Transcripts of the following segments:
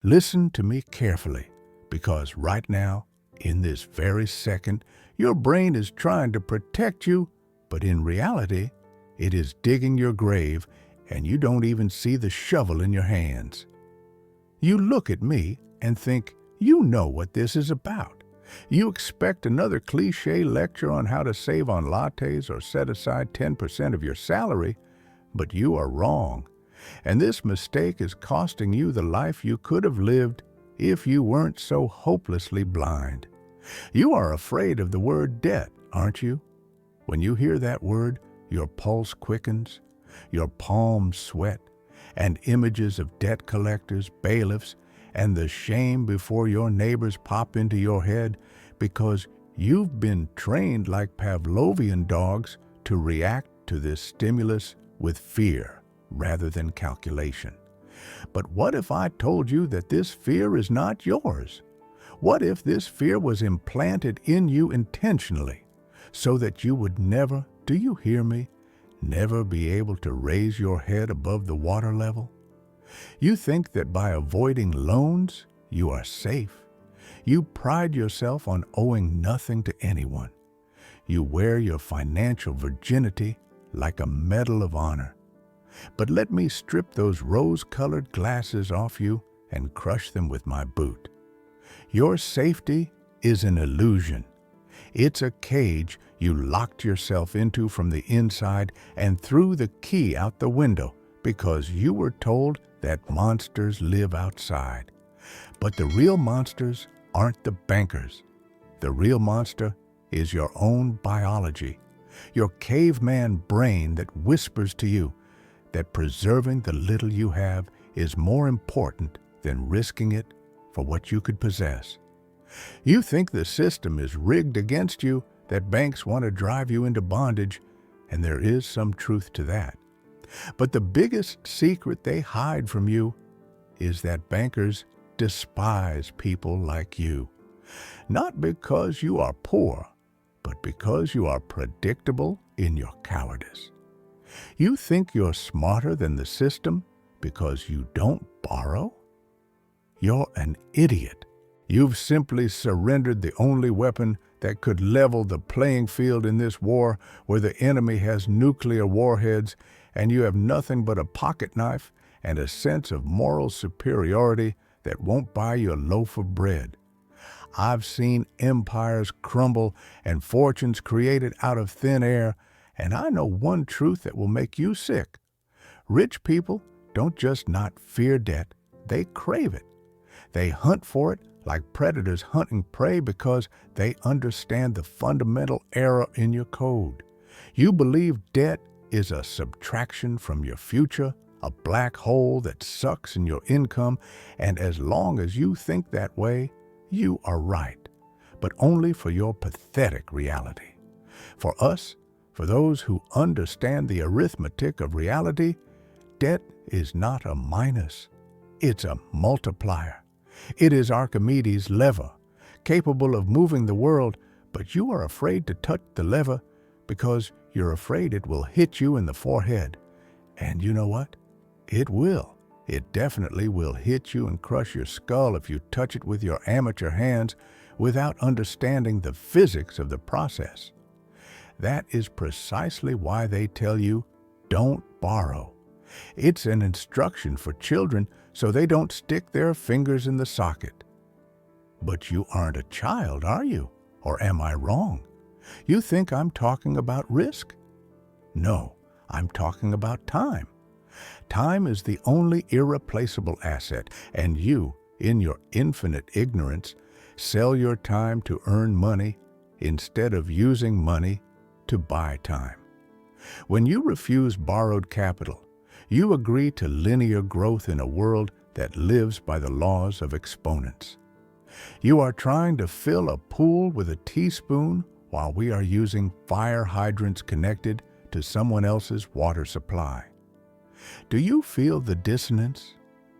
Listen to me carefully, because right now, in this very second, your brain is trying to protect you, but in reality, it is digging your grave and you don't even see the shovel in your hands. You look at me and think, you know what this is about. You expect another cliche lecture on how to save on lattes or set aside 10% of your salary, but you are wrong. And this mistake is costing you the life you could have lived if you weren't so hopelessly blind. You are afraid of the word debt, aren't you? When you hear that word, your pulse quickens, your palms sweat, and images of debt collectors, bailiffs, and the shame before your neighbors pop into your head because you've been trained like Pavlovian dogs to react to this stimulus with fear rather than calculation. But what if I told you that this fear is not yours? What if this fear was implanted in you intentionally so that you would never, do you hear me, never be able to raise your head above the water level? You think that by avoiding loans, you are safe. You pride yourself on owing nothing to anyone. You wear your financial virginity like a medal of honor. But let me strip those rose-colored glasses off you and crush them with my boot. Your safety is an illusion. It's a cage you locked yourself into from the inside and threw the key out the window because you were told that monsters live outside. But the real monsters aren't the bankers. The real monster is your own biology, your caveman brain that whispers to you that preserving the little you have is more important than risking it for what you could possess. You think the system is rigged against you, that banks want to drive you into bondage, and there is some truth to that. But the biggest secret they hide from you is that bankers despise people like you. Not because you are poor, but because you are predictable in your cowardice. You think you're smarter than the system because you don't borrow? You're an idiot. You've simply surrendered the only weapon that could level the playing field in this war where the enemy has nuclear warheads and you have nothing but a pocket knife and a sense of moral superiority that won't buy you a loaf of bread. I've seen empires crumble and fortunes created out of thin air, and I know one truth that will make you sick. Rich people don't just not fear debt, they crave it. They hunt for it like predators hunting prey because they understand the fundamental error in your code. You believe debt is a subtraction from your future, a black hole that sucks in your income, and as long as you think that way, you are right, but only for your pathetic reality. For us, for those who understand the arithmetic of reality, debt is not a minus, it's a multiplier. It is Archimedes' lever, capable of moving the world, but you are afraid to touch the lever because you're afraid it will hit you in the forehead. And you know what? It will. It definitely will hit you and crush your skull if you touch it with your amateur hands without understanding the physics of the process. That is precisely why they tell you, don't borrow. It's an instruction for children so they don't stick their fingers in the socket. But you aren't a child, are you? Or am I wrong? You think I'm talking about risk? No, I'm talking about time. Time is the only irreplaceable asset, and you, in your infinite ignorance, sell your time to earn money instead of using money to buy time. When you refuse borrowed capital, you agree to linear growth in a world that lives by the laws of exponents. You are trying to fill a pool with a teaspoon while we are using fire hydrants connected to someone else's water supply. Do you feel the dissonance?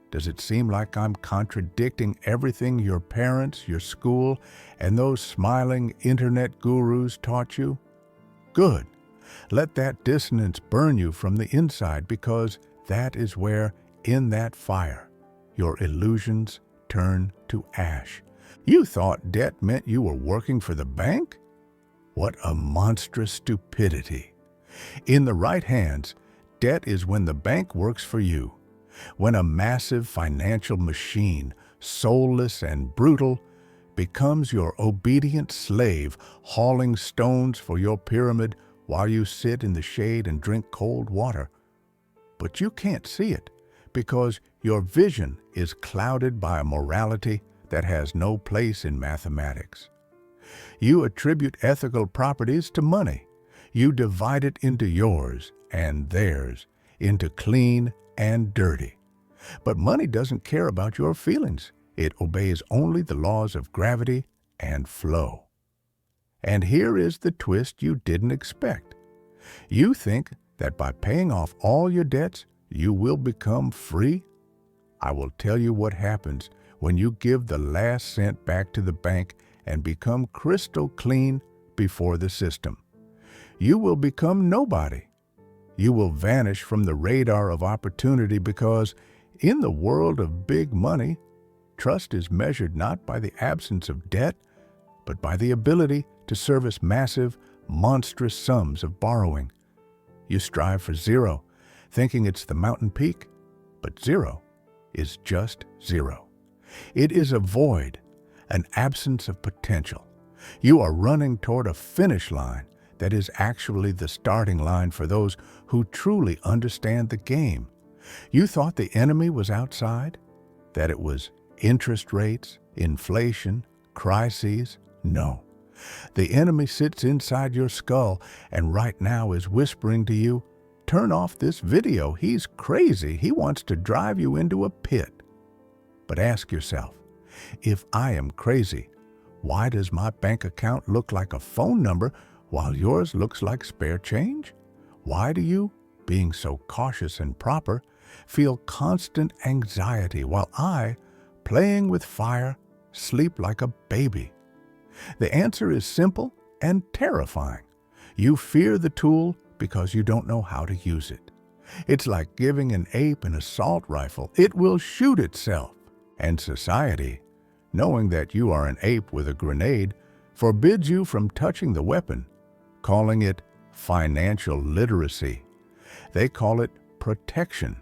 Does it seem like I'm contradicting everything your parents, your school, and those smiling internet gurus taught you? Good. Let that dissonance burn you from the inside, because that is where, in that fire, your illusions turn to ash. You thought debt meant you were working for the bank? What a monstrous stupidity. In the right hands, debt is when the bank works for you, when a massive financial machine, soulless and brutal, becomes your obedient slave, hauling stones for your pyramid while you sit in the shade and drink cold water. But you can't see it because your vision is clouded by a morality that has no place in mathematics. You attribute ethical properties to money. You divide it into yours and theirs, into clean and dirty. But money doesn't care about your feelings. It obeys only the laws of gravity and flow. And here is the twist you didn't expect. You think that by paying off all your debts, you will become free? I will tell you what happens when you give the last cent back to the bank and become crystal clean before the system. You will become nobody. You will vanish from the radar of opportunity because in the world of big money, trust is measured not by the absence of debt, but by the ability to service massive, monstrous sums of borrowing. You strive for zero, thinking it's the mountain peak, but zero is just zero. It is a void, an absence of potential. You are running toward a finish line that is actually the starting line for those who truly understand the game. You thought the enemy was outside, that it was interest rates, inflation, crises. No. The enemy sits inside your skull and right now is whispering to you, turn off this video. He's crazy. He wants to drive you into a pit. But ask yourself, if I am crazy, why does my bank account look like a phone number while yours looks like spare change? Why do you, being so cautious and proper, feel constant anxiety while I, playing with fire, sleep like a baby? The answer is simple and terrifying. You fear the tool because you don't know how to use it. It's like giving an ape an assault rifle. It will shoot itself. And society, knowing that you are an ape with a grenade, forbids you from touching the weapon, calling it financial literacy. They call it protection.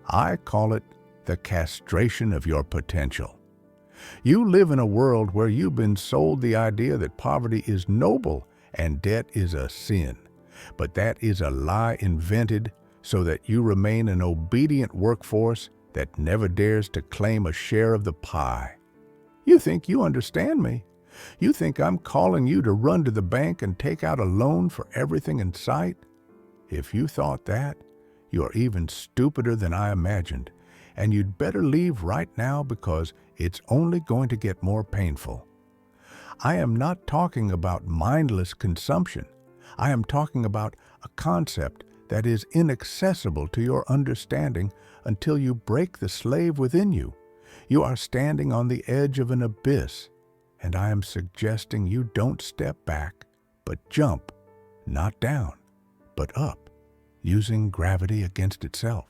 I call it the castration of your potential. You live in a world where you've been sold the idea that poverty is noble and debt is a sin. But that is a lie invented so that you remain an obedient workforce that never dares to claim a share of the pie. You think you understand me. You think I'm calling you to run to the bank and take out a loan for everything in sight? If you thought that, you are even stupider than I imagined, and you'd better leave right now because it's only going to get more painful. I am not talking about mindless consumption. I am talking about a concept that is inaccessible to your understanding until you break the slave within you. You are standing on the edge of an abyss, and I am suggesting you don't step back, but jump, not down, but up, using gravity against itself.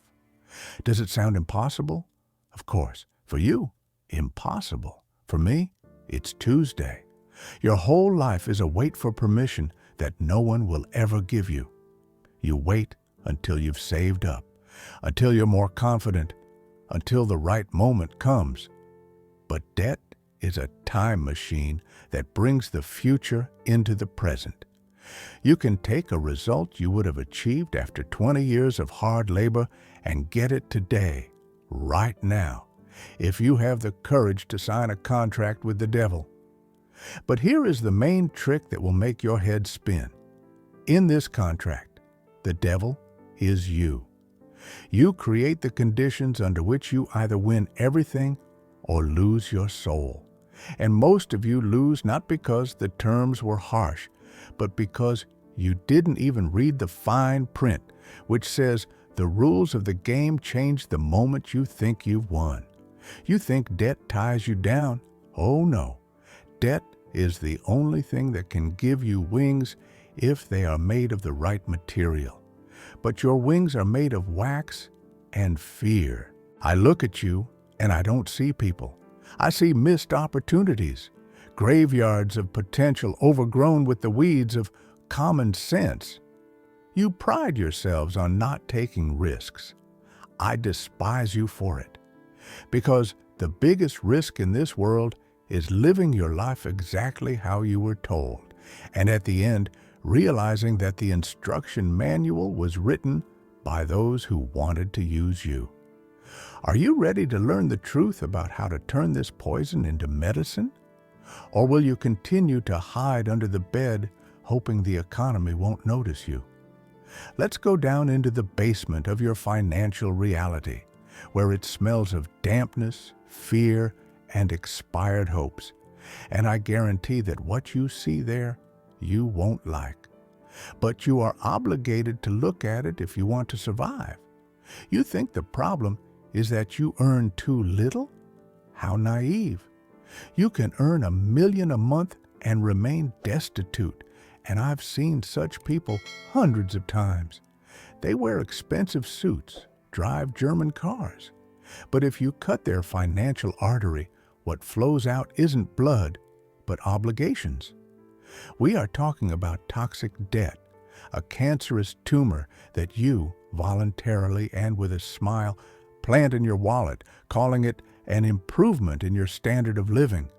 Does it sound impossible? Of course. For you, impossible. For me, it's Tuesday. Your whole life is a wait for permission that no one will ever give you. You wait until you've saved up, until you're more confident, until the right moment comes. But debt is a time machine that brings the future into the present. You can take a result you would have achieved after 20 years of hard labor and get it today, right now, if you have the courage to sign a contract with the devil. But here is the main trick that will make your head spin. In this contract, the devil is you. You create the conditions under which you either win everything or lose your soul. And most of you lose not because the terms were harsh, but because you didn't even read the fine print, which says the rules of the game change the moment you think you've won. You think debt ties you down. Oh no. Debt is the only thing that can give you wings if they are made of the right material. But your wings are made of wax and fear. I look at you and I don't see people. I see missed opportunities, graveyards of potential overgrown with the weeds of common sense. You pride yourselves on not taking risks. I despise you for it, because the biggest risk in this world is living your life exactly how you were told, and at the end, realizing that the instruction manual was written by those who wanted to use you. Are you ready to learn the truth about how to turn this poison into medicine? Or will you continue to hide under the bed, hoping the economy won't notice you? Let's go down into the basement of your financial reality, where it smells of dampness, fear, and expired hopes. And I guarantee that what you see there, you won't like. But you are obligated to look at it if you want to survive. You think the problem is that you earn too little? How naive. You can earn $1 million a month and remain destitute, and I've seen such people hundreds of times. They wear expensive suits, drive German cars. But if you cut their financial artery, what flows out isn't blood, but obligations. We are talking about toxic debt, a cancerous tumor that you, voluntarily and with a smile, plant in your wallet, calling it an improvement in your standard of living.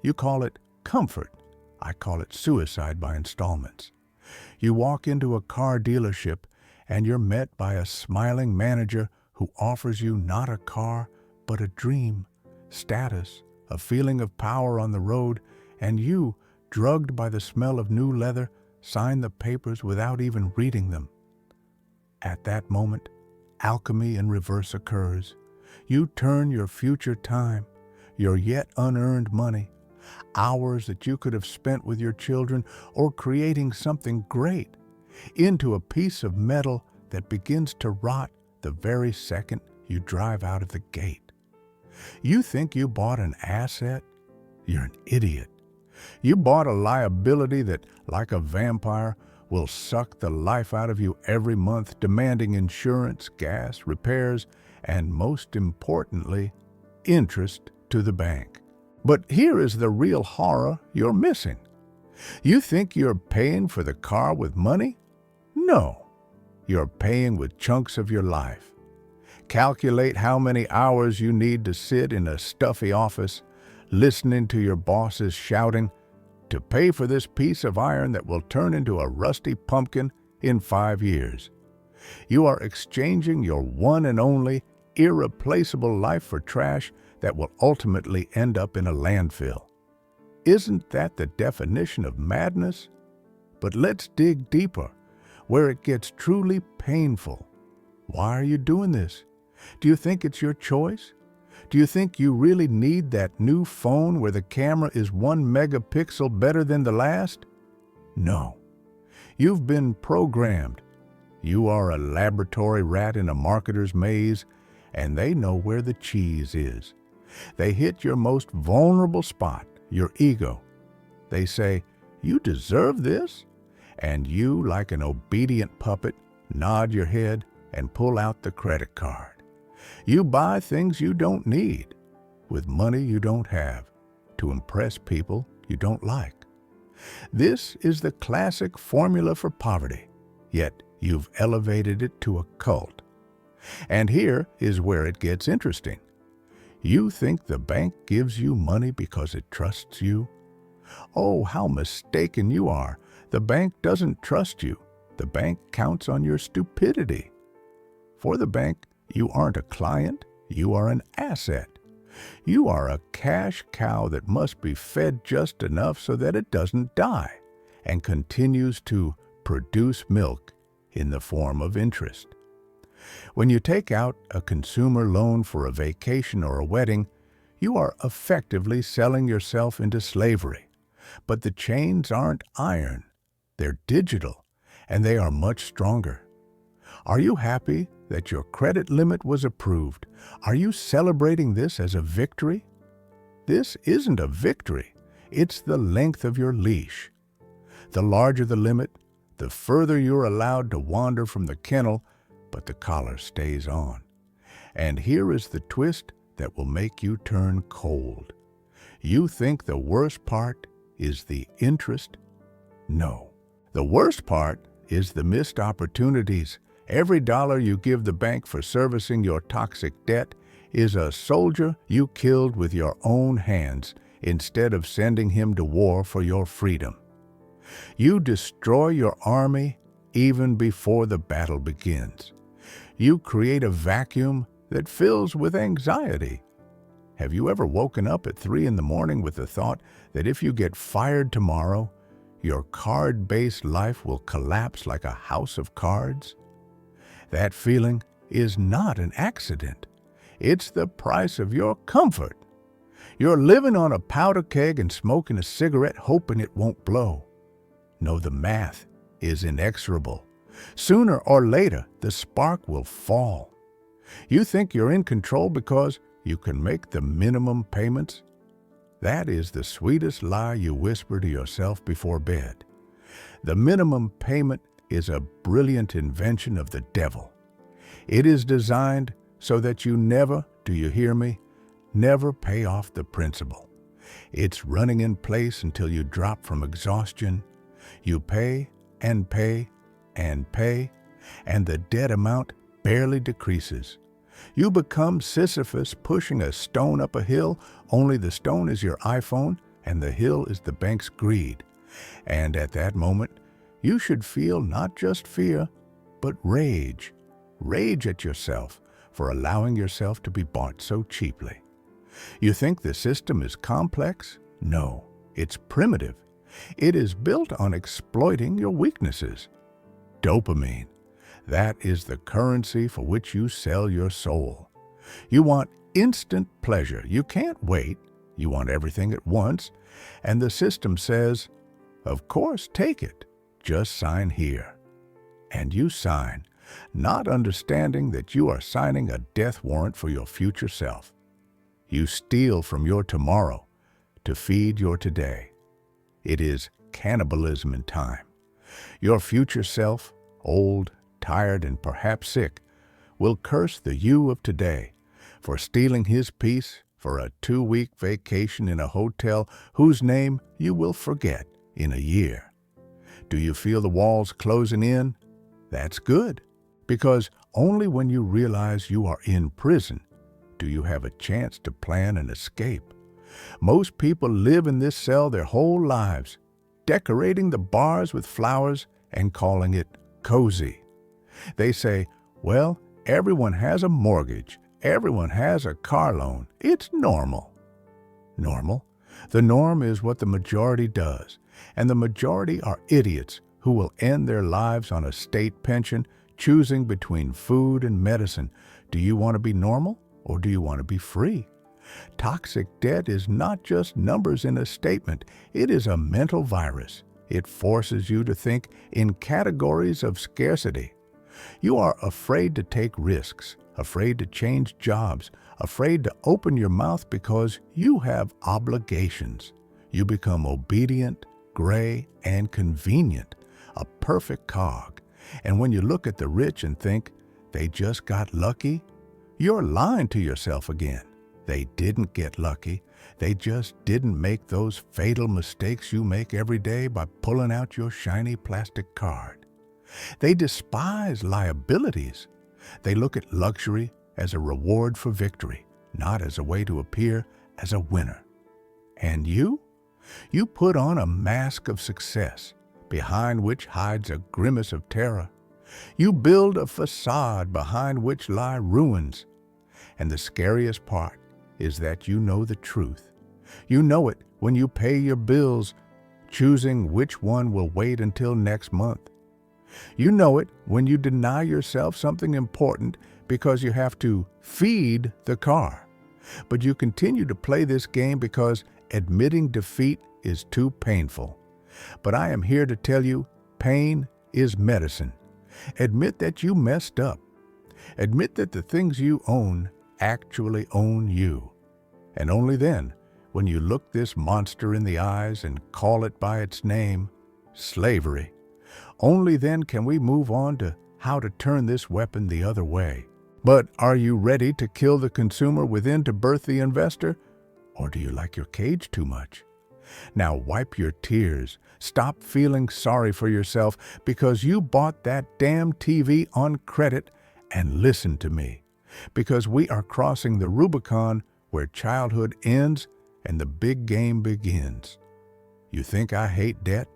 You call it comfort. I call it suicide by installments. You walk into a car dealership and you're met by a smiling manager who offers you not a car, but a dream, status, a feeling of power on the road, and you, drugged by the smell of new leather, sign the papers without even reading them. At that moment, alchemy in reverse occurs. You turn your future time, your yet unearned money, hours that you could have spent with your children or creating something great, into a piece of metal that begins to rot the very second you drive out of the gate. You think you bought an asset? You're an idiot. You bought a liability that, like a vampire, will suck the life out of you every month, demanding insurance, gas, repairs, and most importantly, interest to the bank. But here is the real horror you're missing. You think you're paying for the car with money? No, you're paying with chunks of your life. Calculate how many hours you need to sit in a stuffy office, listening to your bosses shouting, to pay for this piece of iron that will turn into a rusty pumpkin in 5 years. You are exchanging your one and only, irreplaceable life for trash that will ultimately end up in a landfill. Isn't that the definition of madness? But let's dig deeper, where it gets truly painful. Why are you doing this? Do you think it's your choice? Do you think you really need that new phone where the camera is 1 megapixel better than the last? No. You've been programmed. You are a laboratory rat in a marketer's maze, and they know where the cheese is. They hit your most vulnerable spot, your ego. They say, "You deserve this?" And you, like an obedient puppet, nod your head and pull out the credit card. You buy things you don't need, with money you don't have, to impress people you don't like. This is the classic formula for poverty, yet you've elevated it to a cult. And here is where it gets interesting. You think the bank gives you money because it trusts you? Oh, how mistaken you are. The bank doesn't trust you. The bank counts on your stupidity. For the bank, you aren't a client, you are an asset. You are a cash cow that must be fed just enough so that it doesn't die and continues to produce milk in the form of interest. When you take out a consumer loan for a vacation or a wedding, you are effectively selling yourself into slavery. But the chains aren't iron, they're digital, and they are much stronger. Are you happy that your credit limit was approved? Are you celebrating this as a victory? This isn't a victory. It's the length of your leash. The larger the limit, the further you're allowed to wander from the kennel, but the collar stays on. And here is the twist that will make you turn cold. You think the worst part is the interest? No. The worst part is the missed opportunities. Every dollar you give the bank for servicing your toxic debt is a soldier you killed with your own hands instead of sending him to war for your freedom. You destroy your army even before the battle begins. You create a vacuum that fills with anxiety. Have you ever woken up at 3 in the morning with the thought that if you get fired tomorrow, your card-based life will collapse like a house of cards? That feeling is not an accident. It's the price of your comfort. You're living on a powder keg and smoking a cigarette hoping it won't blow. No, the math is inexorable. Sooner or later, the spark will fall. You think you're in control because you can make the minimum payments? That is the sweetest lie you whisper to yourself before bed. The minimum payment is a brilliant invention of the devil. It is designed so that you never, do you hear me, never pay off the principal. It's running in place until you drop from exhaustion. You pay and pay and pay, and the debt amount barely decreases. You become Sisyphus pushing a stone up a hill, only the stone is your iPhone and the hill is the bank's greed. And at that moment, you should feel not just fear, but rage. Rage at yourself for allowing yourself to be bought so cheaply. You think the system is complex? No, it's primitive. It is built on exploiting your weaknesses. Dopamine. That is the currency for which you sell your soul. You want instant pleasure. You can't wait. You want everything at once. And the system says, of course, take it. Just sign here. And you sign, not understanding that you are signing a death warrant for your future self. You steal from your tomorrow to feed your today. It is cannibalism in time. Your future self, old, tired, and perhaps sick, will curse the you of today for stealing his peace for a 2-week vacation in a hotel whose name you will forget in a year. Do you feel the walls closing in? That's good, because only when you realize you are in prison do you have a chance to plan an escape. Most people live in this cell their whole lives, decorating the bars with flowers and calling it cozy. They say, well, everyone has a mortgage, everyone has a car loan, it's normal. Normal? The norm is what the majority does, and the majority are idiots who will end their lives on a state pension, choosing between food and medicine. Do you want to be normal or do you want to be free? Toxic debt is not just numbers in a statement, it is a mental virus. It forces you to think in categories of scarcity. You are afraid to take risks, afraid to change jobs, afraid to open your mouth because you have obligations. You become obedient, gray, and convenient, a perfect cog. And when you look at the rich and think they just got lucky, you're lying to yourself again. They didn't get lucky. They just didn't make those fatal mistakes you make every day by pulling out your shiny plastic card. They despise liabilities. They look at luxury as a reward for victory, not as a way to appear as a winner. And you? You put on a mask of success, behind which hides a grimace of terror. You build a facade behind which lie ruins. And the scariest part is that you know the truth. You know it when you pay your bills, choosing which one will wait until next month. You know it when you deny yourself something important because you have to feed the car. But you continue to play this game because admitting defeat is too painful. But I am here to tell you, pain is medicine. Admit that you messed up. Admit that the things you own actually own you. And only then, when you look this monster in the eyes and call it by its name, slavery, only then can we move on to how to turn this weapon the other way. But are you ready to kill the consumer within to birth the investor? Or do you like your cage too much? Now wipe your tears. Stop feeling sorry for yourself because you bought that damn TV on credit, and listen to me. Because we are crossing the Rubicon where childhood ends and the big game begins. You think I hate debt?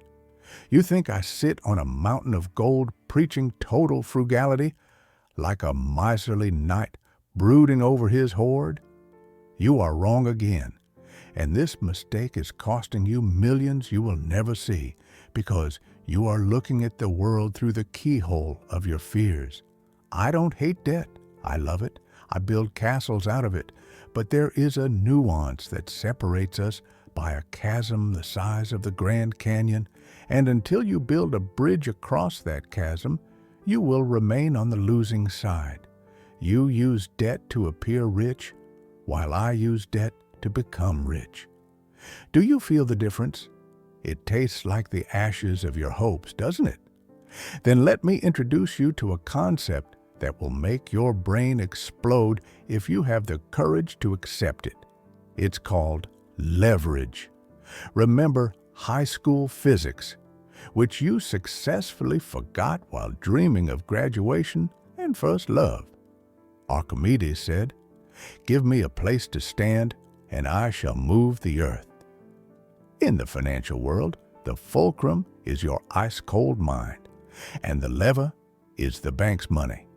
You think I sit on a mountain of gold preaching total frugality like a miserly knight brooding over his hoard? You are wrong again. And this mistake is costing you millions you will never see because you are looking at the world through the keyhole of your fears. I don't hate debt. I love it. I build castles out of it. But there is a nuance that separates us by a chasm the size of the Grand Canyon, and until you build a bridge across that chasm, you will remain on the losing side. You use debt to appear rich, while I use debt to become rich. Do you feel the difference? It tastes like the ashes of your hopes, doesn't it? Then let me introduce you to a concept that will make your brain explode if you have the courage to accept it. It's called leverage. Remember high school physics, which you successfully forgot while dreaming of graduation and first love. Archimedes said, "Give me a place to stand, and I shall move the earth." In the financial world, the fulcrum is your ice-cold mind, and the lever is the bank's money.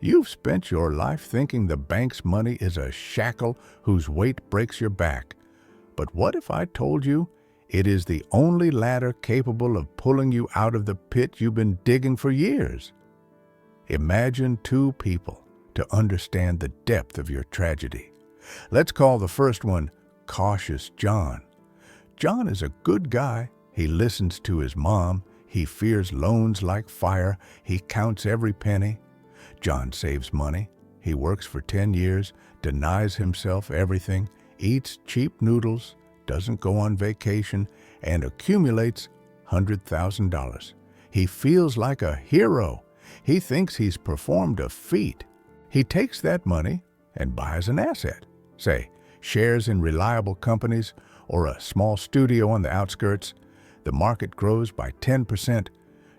You've spent your life thinking the bank's money is a shackle whose weight breaks your back. But what if I told you it is the only ladder capable of pulling you out of the pit you've been digging for years? Imagine two people to understand the depth of your tragedy. Let's call the first one Cautious John. John is a good guy. He listens to his mom. He fears loans like fire. He counts every penny. John saves money. He works for 10 years, denies himself everything, eats cheap noodles, doesn't go on vacation, and accumulates $100,000. He feels like a hero. He thinks he's performed a feat. He takes that money and buys an asset, say, shares in reliable companies or a small studio on the outskirts. The market grows by 10%.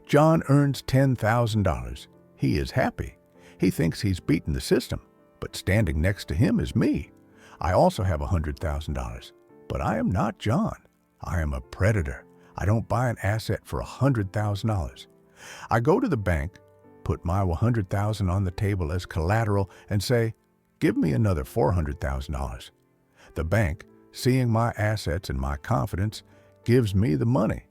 John earns $10,000. He is happy. He thinks he's beaten the system, but standing next to him is me. I also have $100,000, but I am not John. I am a predator. I don't buy an asset for $100,000. I go to the bank, put my $100,000 on the table as collateral, and say, "Give me another $400,000. The bank, seeing my assets and my confidence, gives me the money.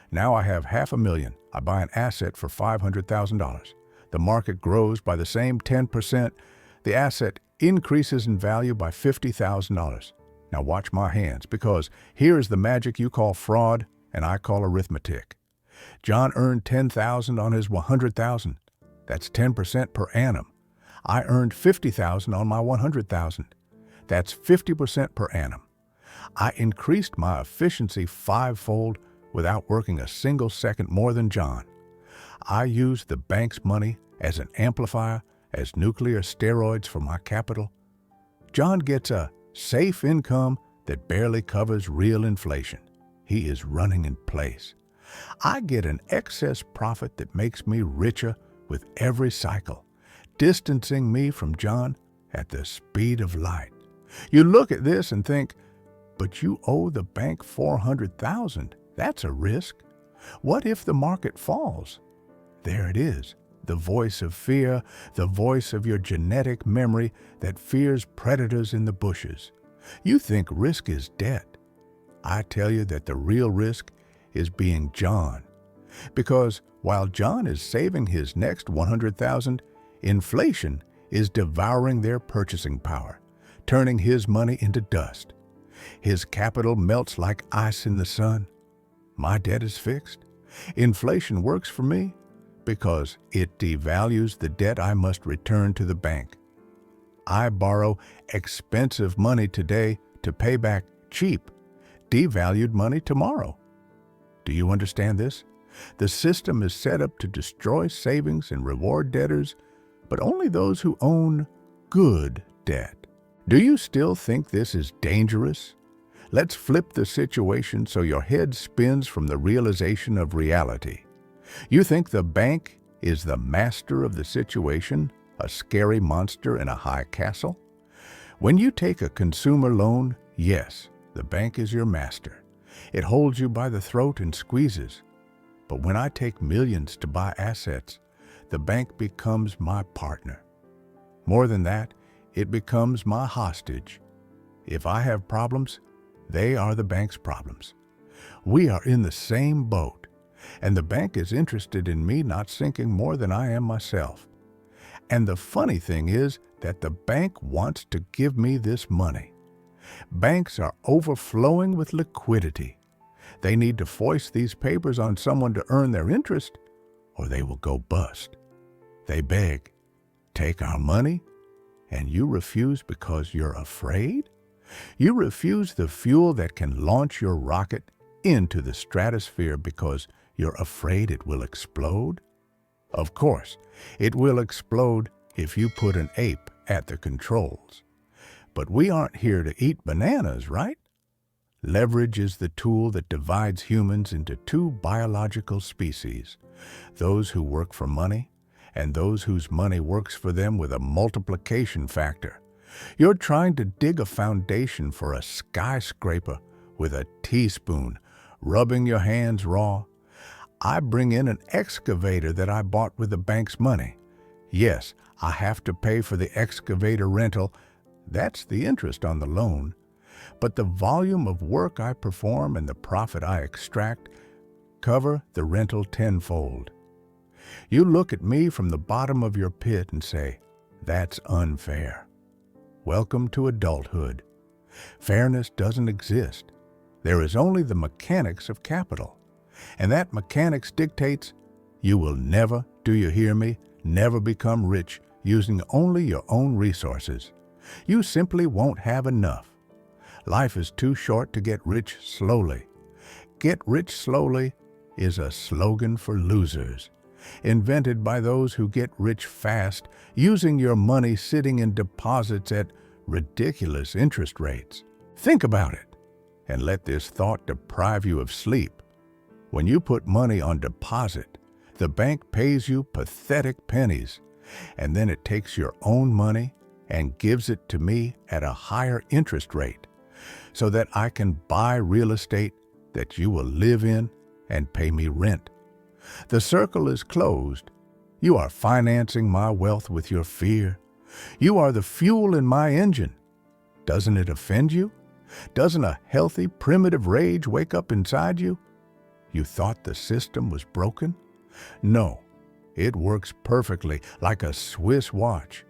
Now I have $500,000. I buy an asset for $500,000. The market grows by the same 10%. The asset increases in value by $50,000. Now watch my hands, because here is the magic you call fraud and I call arithmetic. John earned $10,000 on his $100,000. That's 10% per annum. I earned $50,000 on my $100,000. That's 50% per annum. I increased my efficiency fivefold without working a single second more than John. I used the bank's money as an amplifier, as nuclear steroids for my capital. John gets a safe income that barely covers real inflation. He is running in place. I get an excess profit that makes me richer with every cycle, distancing me from John at the speed of light. You look at this and think, but you owe the bank $400,000. That's a risk. What if the market falls? There it is, the voice of fear, the voice of your genetic memory that fears predators in the bushes. You think risk is debt. I tell you that the real risk is being John. Because while John is saving his next $100,000, inflation is devouring their purchasing power, turning his money into dust. His capital melts like ice in the sun. My debt is fixed. Inflation works for me because it devalues the debt I must return to the bank. I borrow expensive money today to pay back cheap, devalued money tomorrow. Do you understand this? The system is set up to destroy savings and reward debtors but only those who own good debt. Do you still think this is dangerous? Let's flip the situation so your head spins from the realization of reality. You think the bank is the master of the situation, a scary monster in a high castle? When you take a consumer loan, yes, the bank is your master. It holds you by the throat and squeezes. But when I take millions to buy assets, the bank becomes my partner. More than that, it becomes my hostage. If I have problems, they are the bank's problems. We are in the same boat, and the bank is interested in me not sinking more than I am myself. And the funny thing is that the bank wants to give me this money. Banks are overflowing with liquidity. They need to foist these papers on someone to earn their interest, or they will go bust. They beg, "Take our money," and you refuse because you're afraid? You refuse the fuel that can launch your rocket into the stratosphere because you're afraid it will explode? Of course, it will explode if you put an ape at the controls. But we aren't here to eat bananas, right? Leverage is the tool that divides humans into two biological species, those who work for money and those whose money works for them with a multiplication factor. You're trying to dig a foundation for a skyscraper with a teaspoon, rubbing your hands raw. I bring in an excavator that I bought with the bank's money. Yes, I have to pay for the excavator rental. That's the interest on the loan. But the volume of work I perform and the profit I extract cover the rental tenfold. You look at me from the bottom of your pit and say, "That's unfair." Welcome to adulthood. Fairness doesn't exist. There is only the mechanics of capital. And that mechanics dictates you will never, do you hear me, never become rich using only your own resources. You simply won't have enough. Life is too short to get rich slowly. Get rich slowly is a slogan for losers, invented by those who get rich fast using your money sitting in deposits at ridiculous interest rates. Think about it, and let this thought deprive you of sleep. When you put money on deposit, the bank pays you pathetic pennies, and then it takes your own money and gives it to me at a higher interest rate, so that I can buy real estate that you will live in and pay me rent. The circle is closed. You are financing my wealth with your fear. You are the fuel in my engine. Doesn't it offend you? Doesn't a healthy, primitive rage wake up inside you? You thought the system was broken? No, it works perfectly, like a Swiss watch.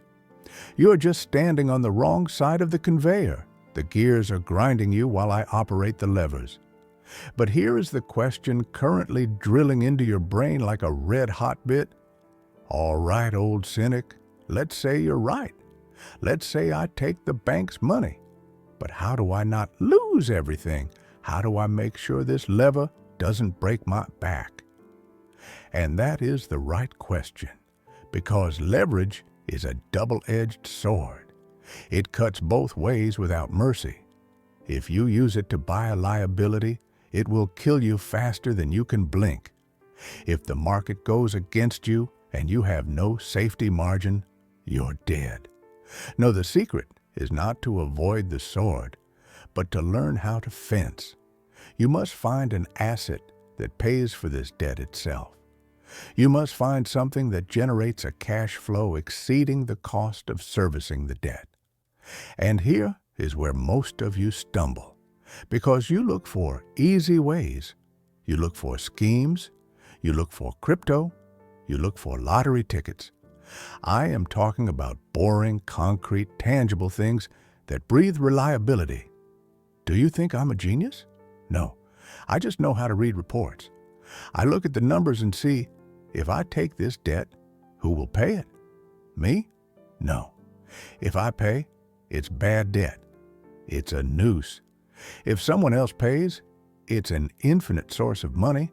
You're just standing on the wrong side of the conveyor. The gears are grinding you while I operate the levers. But here is the question currently drilling into your brain like a red-hot bit. All right, old cynic, let's say you're right. Let's say I take the bank's money. But how do I not lose everything? How do I make sure this lever doesn't break my back? And that is the right question, because leverage is a double-edged sword. It cuts both ways without mercy. If you use it to buy a liability, it will kill you faster than you can blink. If the market goes against you and you have no safety margin, you're dead. No, the secret is not to avoid the sword, but to learn how to fence. You must find an asset that pays for this debt itself. You must find something that generates a cash flow exceeding the cost of servicing the debt. And here is where most of you stumble, because you look for easy ways. You look for schemes. You look for crypto. You look for lottery tickets. I am talking about boring, concrete, tangible things that breathe reliability. Do you think I'm a genius? No, I just know how to read reports. I look at the numbers and see, if I take this debt, who will pay it? Me? No. If I pay, it's bad debt. It's a noose. If someone else pays, it's an infinite source of money.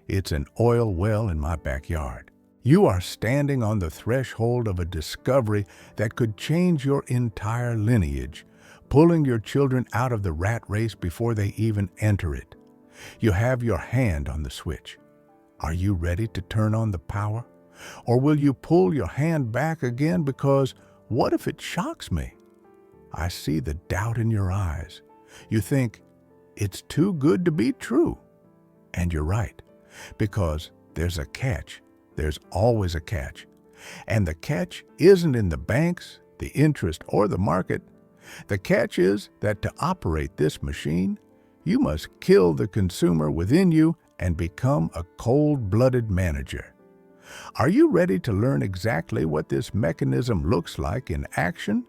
It's an oil well in my backyard. You are standing on the threshold of a discovery that could change your entire lineage, pulling your children out of the rat race before they even enter it. You have your hand on the switch. Are you ready to turn on the power? Or will you pull your hand back again because what if it shocks me? I see the doubt in your eyes. You think, it's too good to be true. And you're right, because there's a catch. There's always a catch. And the catch isn't in the banks, the interest, or the market. The catch is that to operate this machine, you must kill the consumer within you and become a cold-blooded manager. Are you ready to learn exactly what this mechanism looks like in action?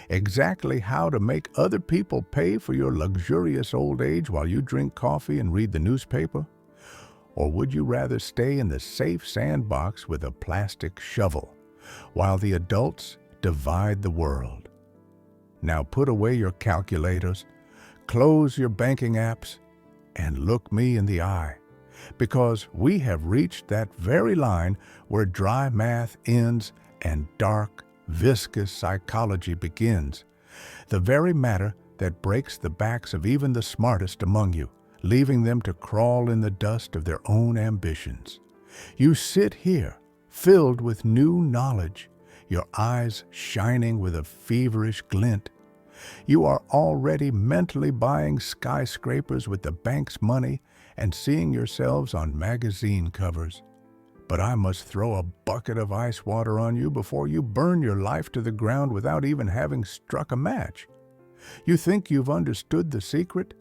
Exactly how to make other people pay for your luxurious old age while you drink coffee and read the newspaper? Or would you rather stay in the safe sandbox with a plastic shovel while the adults divide the world? Now put away your calculators, close your banking apps, and look me in the eye, because we have reached that very line where dry math ends and dark, viscous psychology begins, the very matter that breaks the backs of even the smartest among you, leaving them to crawl in the dust of their own ambitions. You sit here, filled with new knowledge, your eyes shining with a feverish glint. You are already mentally buying skyscrapers with the bank's money and seeing yourselves on magazine covers. But I must throw a bucket of ice water on you before you burn your life to the ground without even having struck a match. You think you've understood the secret?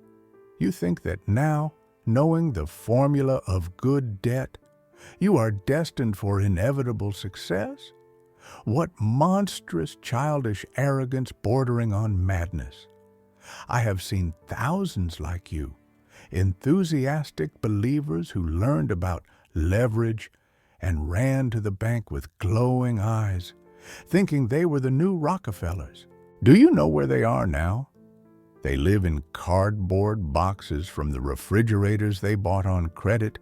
You think that now, knowing the formula of good debt, you are destined for inevitable success? What monstrous childish arrogance bordering on madness! I have seen thousands like you, enthusiastic believers who learned about leverage and ran to the bank with glowing eyes, thinking they were the new Rockefellers. Do you know where they are now? They live in cardboard boxes from the refrigerators they bought on credit,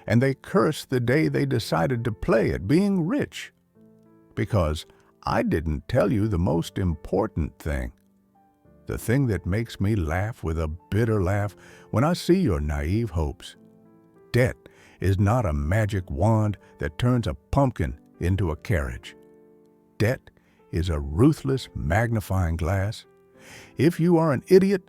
and they curse the day they decided to play at being rich. Because I didn't tell you the most important thing. The thing that makes me laugh with a bitter laugh when I see your naive hopes. Debt is not a magic wand that turns a pumpkin into a carriage. Debt is a ruthless magnifying glass. If you are an idiot,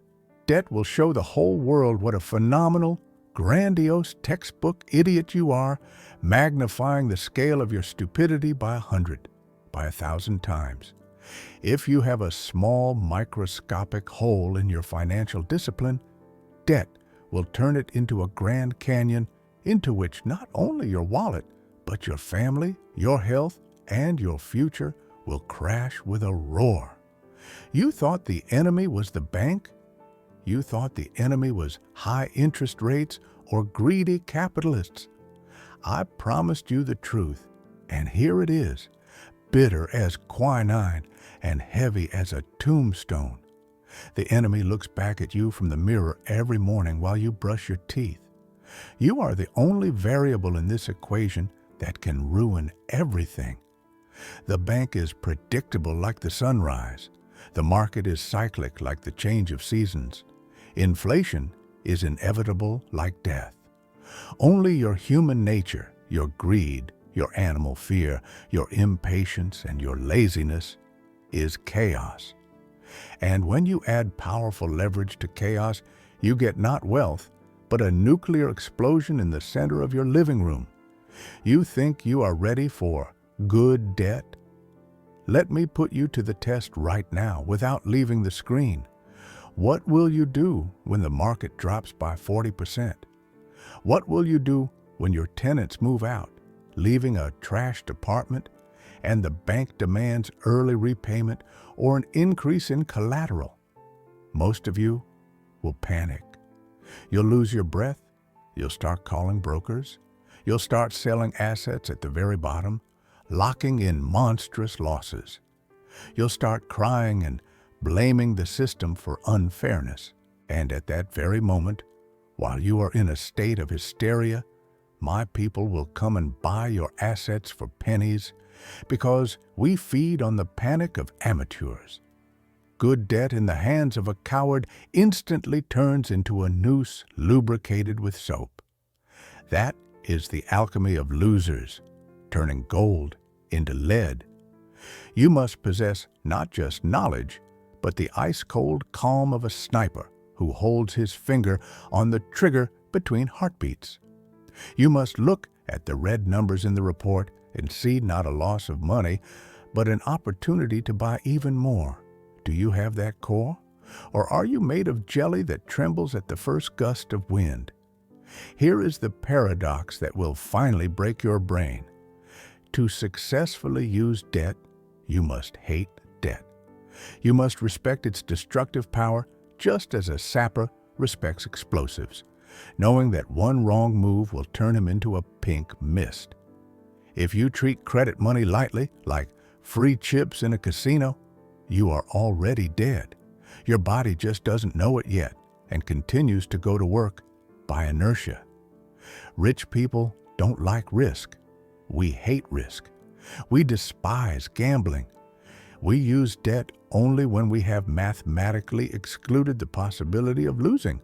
debt will show the whole world what a phenomenal, grandiose textbook idiot you are, magnifying the scale of your stupidity by 100, by 1,000 times. If you have a small microscopic hole in your financial discipline, debt will turn it into a Grand Canyon into which not only your wallet, but your family, your health, and your future will crash with a roar. You thought the enemy was the bank? You thought the enemy was high interest rates or greedy capitalists? I promised you the truth, and here it is, bitter as quinine and heavy as a tombstone. The enemy looks back at you from the mirror every morning while you brush your teeth. You are the only variable in this equation that can ruin everything. The bank is predictable like the sunrise. The market is cyclic like the change of seasons. Inflation is inevitable like death. Only your human nature, your greed, your animal fear, your impatience, and your laziness is chaos. And when you add powerful leverage to chaos, you get not wealth, but a nuclear explosion in the center of your living room. You think you are ready for good debt? Let me put you to the test right now without leaving the screen. What will you do when the market drops by 40%? What will you do when your tenants move out, leaving a trashed apartment, and the bank demands early repayment or an increase in collateral? Most of you will panic. You'll lose your breath. You'll start calling brokers. You'll start selling assets at the very bottom, locking in monstrous losses. You'll start crying and blaming the system for unfairness. And at that very moment, while you are in a state of hysteria, My people will come and buy your assets for pennies because we feed on the panic of amateurs. Good debt in the hands of a coward instantly turns into a noose lubricated with soap. That is the alchemy of losers, turning gold into lead. You must possess not just knowledge, but the ice-cold calm of a sniper who holds his finger on the trigger between heartbeats. You must look at the red numbers in the report and see not a loss of money, but an opportunity to buy even more. Do you have that core? Or are you made of jelly that trembles at the first gust of wind? Here is the paradox that will finally break your brain. To successfully use debt, you must hate debt. You must respect its destructive power just as a sapper respects explosives, knowing that one wrong move will turn him into a pink mist. If you treat credit money lightly, like free chips in a casino, you are already dead. Your body just doesn't know it yet and continues to go to work by inertia. Rich people don't like risk. We hate risk. We despise gambling. We use debt only when we have mathematically excluded the possibility of losing,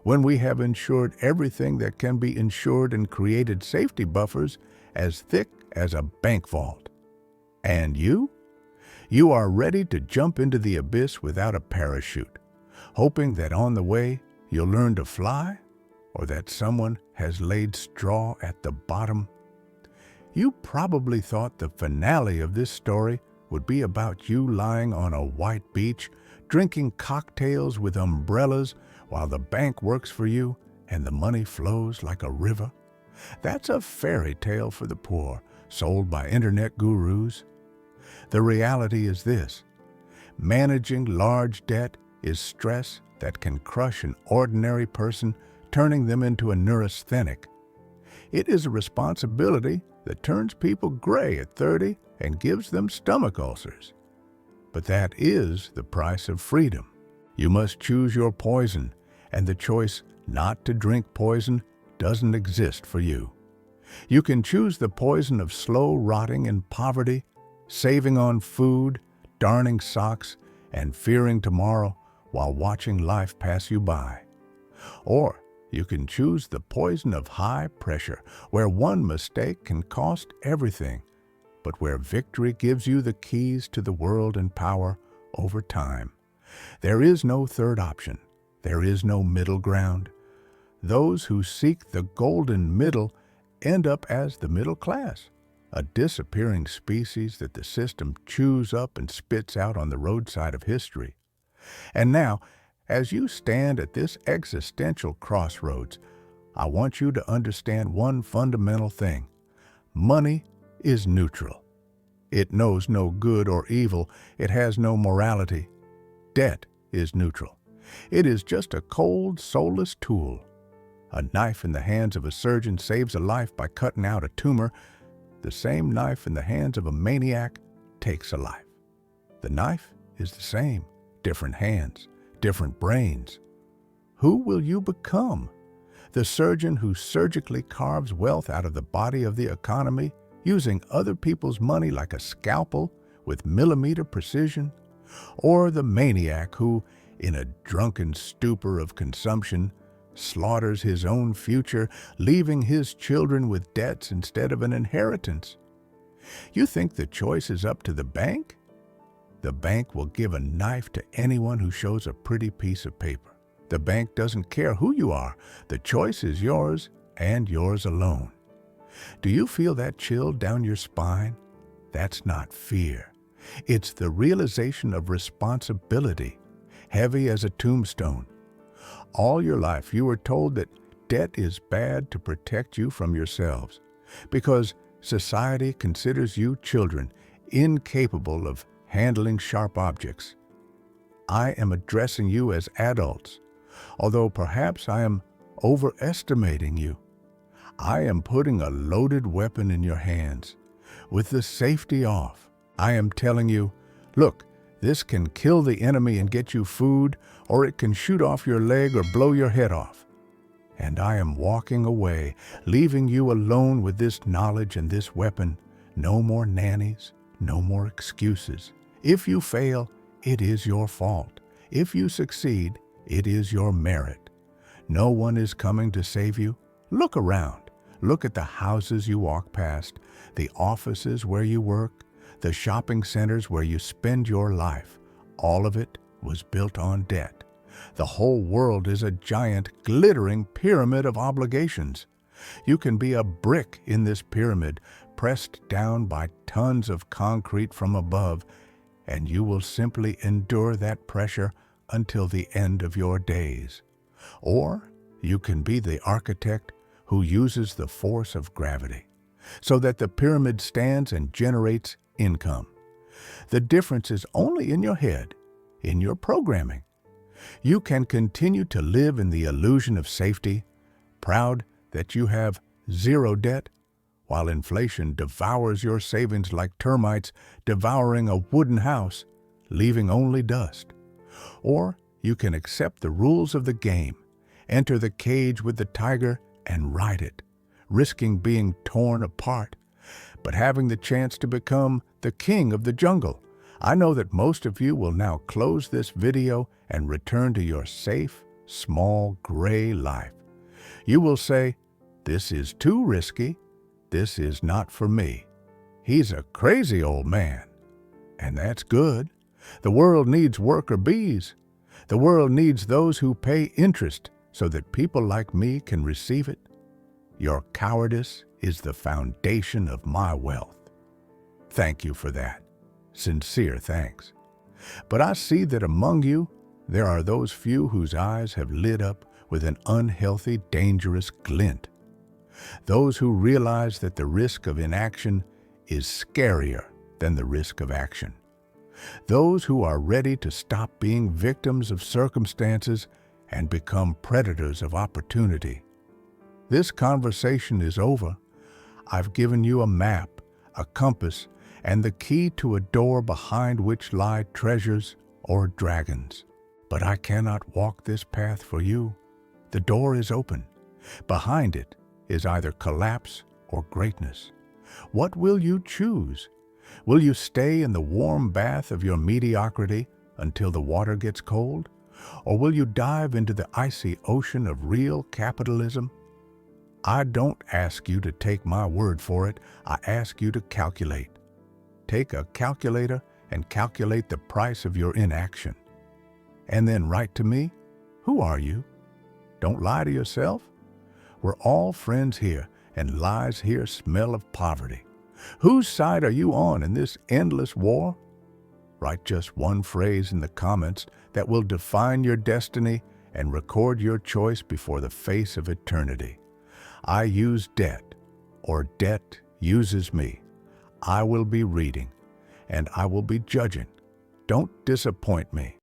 when we have insured everything that can be insured and created safety buffers as thick as a bank vault. And you? You are ready to jump into the abyss without a parachute, hoping that on the way you'll learn to fly, or that someone has laid straw at the bottom. You probably thought the finale of this story would be about you lying on a white beach, drinking cocktails with umbrellas while the bank works for you and the money flows like a river. That's a fairy tale for the poor, sold by internet gurus. The reality is this: managing large debt is stress that can crush an ordinary person, turning them into a neurasthenic. It is a responsibility that turns people gray at 30 and gives them stomach ulcers. But that is the price of freedom. You must choose your poison, and the choice not to drink poison doesn't exist for you. You can choose the poison of slow rotting in poverty, saving on food, darning socks, and fearing tomorrow while watching life pass you by. Or you can choose the poison of high pressure, where one mistake can cost everything, but where victory gives you the keys to the world and power over time. There is no third option. There is no middle ground. Those who seek the golden middle end up as the middle class, a disappearing species that the system chews up and spits out on the roadside of history. And now, as you stand at this existential crossroads, I want you to understand one fundamental thing. Money is neutral. It knows no good or evil. It has no morality. Debt is neutral. It is just a cold, soulless tool. A knife in the hands of a surgeon saves a life by cutting out a tumor. The same knife in the hands of a maniac takes a life. The knife is the same, different hands, different brains. Who will you become? The surgeon who surgically carves wealth out of the body of the economy, using other people's money like a scalpel with millimeter precision? Or the maniac who, in a drunken stupor of consumption, slaughters his own future, leaving his children with debts instead of an inheritance? You think the choice is up to the bank? The bank will give a knife to anyone who shows a pretty piece of paper. The bank doesn't care who you are. The choice is yours and yours alone. Do you feel that chill down your spine? That's not fear. It's the realization of responsibility, heavy as a tombstone. All your life you were told that debt is bad to protect you from yourselves, because society considers you children incapable of handling sharp objects. I am addressing you as adults, although perhaps I am overestimating you. I am putting a loaded weapon in your hands. With the safety off, I am telling you, look, this can kill the enemy and get you food, or it can shoot off your leg or blow your head off. And I am walking away, leaving you alone with this knowledge and this weapon. No more nannies, no more excuses. If you fail, it is your fault. If you succeed, it is your merit. No one is coming to save you. Look around. Look at the houses you walk past, the offices where you work, the shopping centers where you spend your life. All of it was built on debt. The whole world is a giant, glittering pyramid of obligations. You can be a brick in this pyramid, pressed down by tons of concrete from above, and you will simply endure that pressure until the end of your days. Or you can be the architect who uses the force of gravity so that the pyramid stands and generates income. The difference is only in your head, in your programming. You can continue to live in the illusion of safety, proud that you have zero debt, while inflation devours your savings like termites devouring a wooden house, leaving only dust. Or you can accept the rules of the game, enter the cage with the tiger and ride it, risking being torn apart, but having the chance to become the king of the jungle. I know that most of you will now close this video and return to your safe, small, gray life. You will say, "This is too risky. This is not for me. He's a crazy old man." And that's good. The world needs worker bees. The world needs those who pay interest so that people like me can receive it. Your cowardice is the foundation of my wealth. Thank you for that. Sincere thanks. But I see that among you, there are those few whose eyes have lit up with an unhealthy, dangerous glint. Those who realize that the risk of inaction is scarier than the risk of action. Those who are ready to stop being victims of circumstances and become predators of opportunity. This conversation is over. I've given you a map, a compass, and the key to a door behind which lie treasures or dragons. But I cannot walk this path for you. The door is open. Behind it is either collapse or greatness. What will you choose? Will you stay in the warm bath of your mediocrity until the water gets cold? Or will you dive into the icy ocean of real capitalism? I don't ask you to take my word for it. I ask you to calculate. Take a calculator and calculate the price of your inaction. And then write to me. Who are you? Don't lie to yourself. We're all friends here, and lies here smell of poverty. Whose side are you on in this endless war? Write just one phrase in the comments that will define your destiny and record your choice before the face of eternity. I use debt, or debt uses me. I will be reading, and I will be judging. Don't disappoint me.